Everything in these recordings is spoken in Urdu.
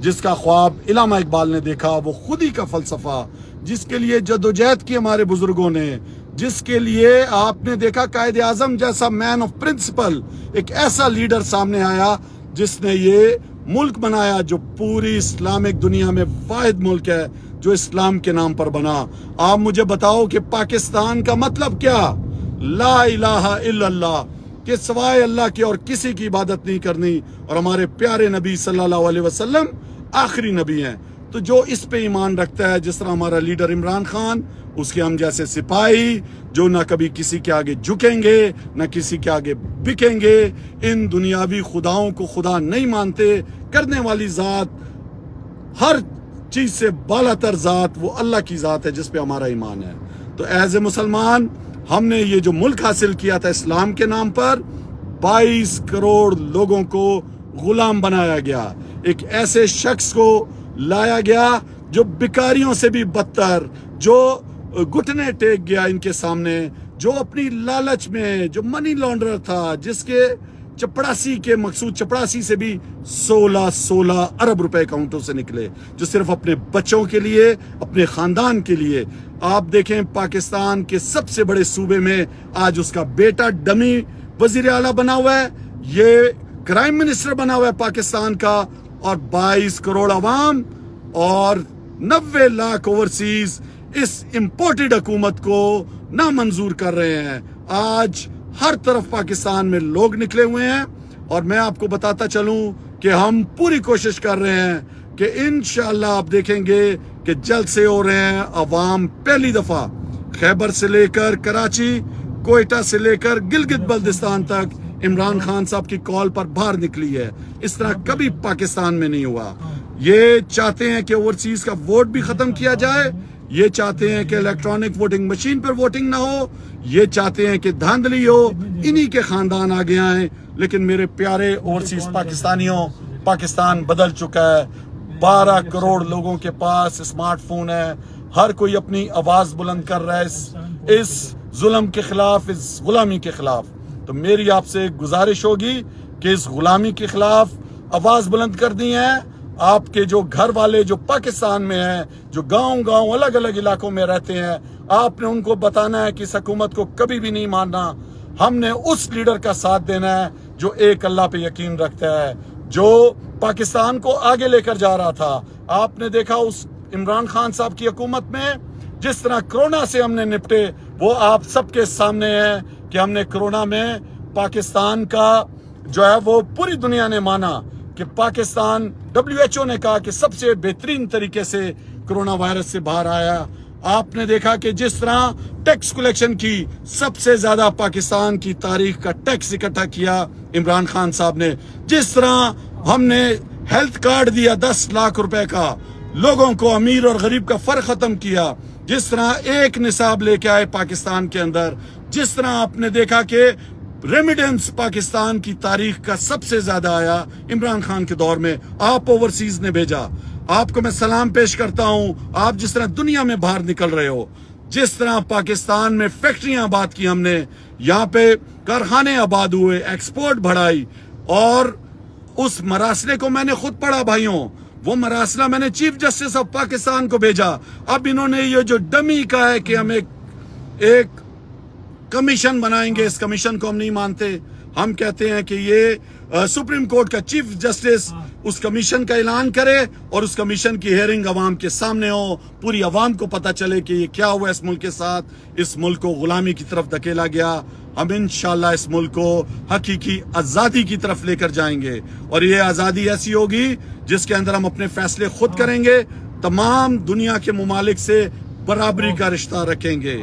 جس کا خواب علامہ اقبال نے دیکھا، وہ خودی کا فلسفہ، جس کے لیے جدوجہد کی ہمارے بزرگوں نے، جس کے لیے آپ نے دیکھا قائد اعظم جیسا مین آف پرنسپل، ایک ایسا لیڈر سامنے آیا جس نے یہ ملک بنایا جو پوری اسلامک دنیا میں واحد ملک ہے جو اسلام کے نام پر بنا۔ آپ مجھے بتاؤ کہ پاکستان کا مطلب کیا؟ لا الہ الا اللہ، کہ سوائے اللہ کے اور کسی کی عبادت نہیں کرنی، اور ہمارے پیارے نبی صلی اللہ علیہ وسلم آخری نبی ہیں۔ تو جو اس پہ ایمان رکھتا ہے، جس طرح ہمارا لیڈر عمران خان، اس کے ہم جیسے سپاہی جو نہ کبھی کسی کے آگے جھکیں گے نہ کسی کے آگے بکیں گے، ان دنیاوی خداؤں کو خدا نہیں مانتے، کرنے والی ذات، ہر چیز سے بالا تر ذات وہ اللہ کی ذات ہے جس پہ ہمارا ایمان ہے۔ تو ایز اے مسلمان ہم نے یہ جو ملک حاصل کیا تھا اسلام کے نام پر، 22 کروڑ لوگوں کو غلام بنایا گیا، ایک ایسے شخص کو لایا گیا جو بیکاریوں سے بھی بدتر، جو گھٹنے ٹیک گیا ان کے سامنے، جو اپنی لالچ میں، جو منی لانڈرر تھا، جس کے چپڑاسی کے مقصود چپڑاسی سے بھی 16 ارب روپے اکاؤنٹوں سے نکلے، جو صرف اپنے بچوں کے لیے، اپنے خاندان کے لیے۔ آپ دیکھیں پاکستان کے سب سے بڑے صوبے میں آج اس کا بیٹا ڈمی وزیر اعلیٰ بنا ہوا ہے، یہ کرائم منسٹر بنا ہوا ہے پاکستان کا، اور 22 کروڑ عوام اور 90 لاکھ اوورسیز اس امپورٹڈ حکومت کو نامنظور کر رہے ہیں۔ آج ہر طرف پاکستان میں لوگ نکلے ہوئے ہیں، اور میں آپ کو بتاتا چلوں کہ ہم پوری کوشش کر رہے ہیں کہ انشاءاللہ آپ دیکھیں گے کہ جلد سے ہو رہے ہیں۔ عوام پہلی دفعہ خیبر سے لے کر کراچی، کوئٹہ سے لے کر گلگت بلتستان تک عمران خان صاحب کی کال پر باہر نکلی ہے۔ اس طرح کبھی پاکستان میں نہیں ہوا۔ یہ چاہتے ہیں کہ اوورسیز کا ووٹ بھی ختم کیا جائے، یہ چاہتے ہیں کہ الیکٹرانک ووٹنگ مشین پر ووٹنگ نہ ہو، یہ چاہتے ہیں کہ دھاندلی ہو، انہی کے خاندان آگے آئیں۔ لیکن میرے پیارے اوورسیز پاکستانیوں، پاکستان بدل چکا ہے۔ 12 کروڑ لوگوں کے پاس اسمارٹ فون ہے، ہر کوئی اپنی آواز بلند کر رہا ہے اس ظلم کے خلاف، اس غلامی کے خلاف۔ تو میری آپ سے گزارش ہوگی کہ اس غلامی کے خلاف آواز بلند کرنی ہے۔ آپ کے جو گھر والے جو پاکستان میں ہیں، جو گاؤں الگ الگ علاقوں میں رہتے ہیں، آپ نے ان کو بتانا ہے کہ اس حکومت کو کبھی بھی نہیں ماننا۔ ہم نے اس لیڈر کا ساتھ دینا ہے جو ایک اللہ پہ یقین رکھتا ہے، جو پاکستان کو آگے لے کر جا رہا تھا۔ آپ نے دیکھا اس عمران خان صاحب کی حکومت میں جس طرح کرونا سے ہم نے نپٹے، وہ آپ سب کے سامنے ہے کہ ہم نے کرونا میں پاکستان کا جو ہے وہ پوری دنیا نے مانا کہ پاکستان، WHO نے کہا کہ سب سے بہترین طریقے سے کرونا وائرس سے باہر آیا۔ آپ نے دیکھا کہ جس طرح ٹیکس کلیکشن کی سب سے زیادہ پاکستان کی تاریخ کا ٹیکس اکٹھا کیا عمران خان صاحب نے، جس طرح ہم نے ہیلتھ کارڈ دیا 10 لاکھ روپے کا، لوگوں کو امیر اور غریب کا فرق ختم کیا، جس طرح ایک نصاب لے کے آئے پاکستان کے اندر، جس طرح آپ نے دیکھا کہ ریمیڈنس پاکستان کی تاریخ کا سب سے زیادہ آیا عمران خان کے دور میں، آپ اوورسیز نے بھیجا۔ آپ کو میں سلام پیش کرتا ہوں، آپ جس طرح دنیا میں باہر نکل رہے ہو، جس طرح پاکستان میں فیکٹریاں آباد کی ہم نے، یہاں پہ کارخانے آباد ہوئے، ایکسپورٹ بڑھائی، اور اس مراسلے کو میں نے خود پڑھا بھائیوں، وہ مراسلہ میں نے چیف جسٹس آف پاکستان کو بھیجا۔ اب انہوں نے یہ جو ڈمی کا ہے کہ ہم ایک کمیشن بنائیں گے، اس کمیشن کو ہم نہیں مانتے۔ ہم کہتے ہیں کہ یہ سپریم کورٹ کا چیف جسٹس اس کمیشن کا اعلان کرے، اور اس کمیشن کی ہیئرنگ عوام کے سامنے ہو، پوری عوام کو پتہ چلے کہ یہ کیا ہوا اس ملک کے ساتھ۔ اس ملک کو غلامی کی طرف دھکیلا گیا، ہم انشاءاللہ اس ملک کو حقیقی آزادی کی طرف لے کر جائیں گے، اور یہ آزادی ایسی ہوگی جس کے اندر ہم اپنے فیصلے خود کریں گے، تمام دنیا کے ممالک سے برابری کا رشتہ رکھیں گے۔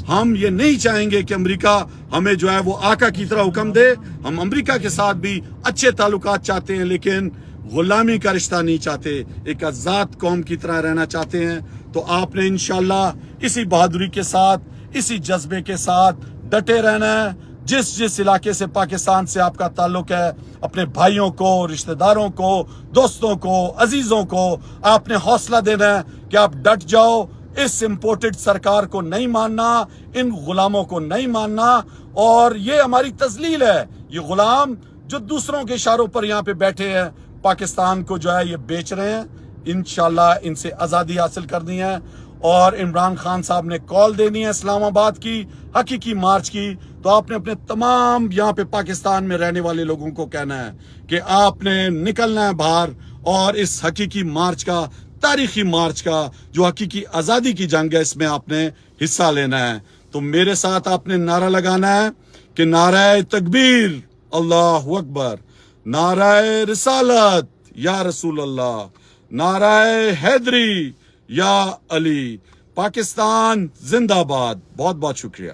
ہم یہ نہیں چاہیں گے کہ امریکہ ہمیں جو ہے وہ آقا کی طرح حکم دے، ہم امریکہ کے ساتھ بھی اچھے تعلقات چاہتے ہیں، لیکن غلامی کا رشتہ نہیں چاہتے، ایک آزاد قوم کی طرح رہنا چاہتے ہیں۔ تو آپ نے انشاءاللہ اسی بہادری کے ساتھ، اسی جذبے کے ساتھ ڈٹے رہنا ہے۔ جس علاقے سے پاکستان سے آپ کا تعلق ہے، اپنے بھائیوں کو، رشتہ داروں کو، دوستوں کو، عزیزوں کو آپ نے حوصلہ دینا ہے کہ آپ ڈٹ جاؤ، اس امپورٹڈ سرکار کو نہیں ماننا، ان غلاموں کو نہیں ماننا، اور یہ ہماری تذلیل ہے۔ یہ غلام جو دوسروں کے اشاروں پر یہاں پہ بیٹھے ہیں، پاکستان کو جو ہے یہ بیچ رہے ہیں. انشاءاللہ ان سے آزادی حاصل کرنی ہے اور عمران خان صاحب نے کال دینی ہے اسلام آباد کی حقیقی مارچ کی. تو آپ نے اپنے تمام یہاں پہ پاکستان میں رہنے والے لوگوں کو کہنا ہے کہ آپ نے نکلنا ہے باہر اور اس حقیقی مارچ کا, تاریخی مارچ کا, جو حقیقی آزادی کی جنگ ہے, اس میں آپ نے حصہ لینا ہے. تو میرے ساتھ آپ نے نعرہ لگانا ہے کہ نعرہ تکبیر اللہ اکبر, نعرہ رسالت یا رسول اللہ, نعرہ حیدری یا علی, پاکستان زندہ باد. بہت بہت شکریہ.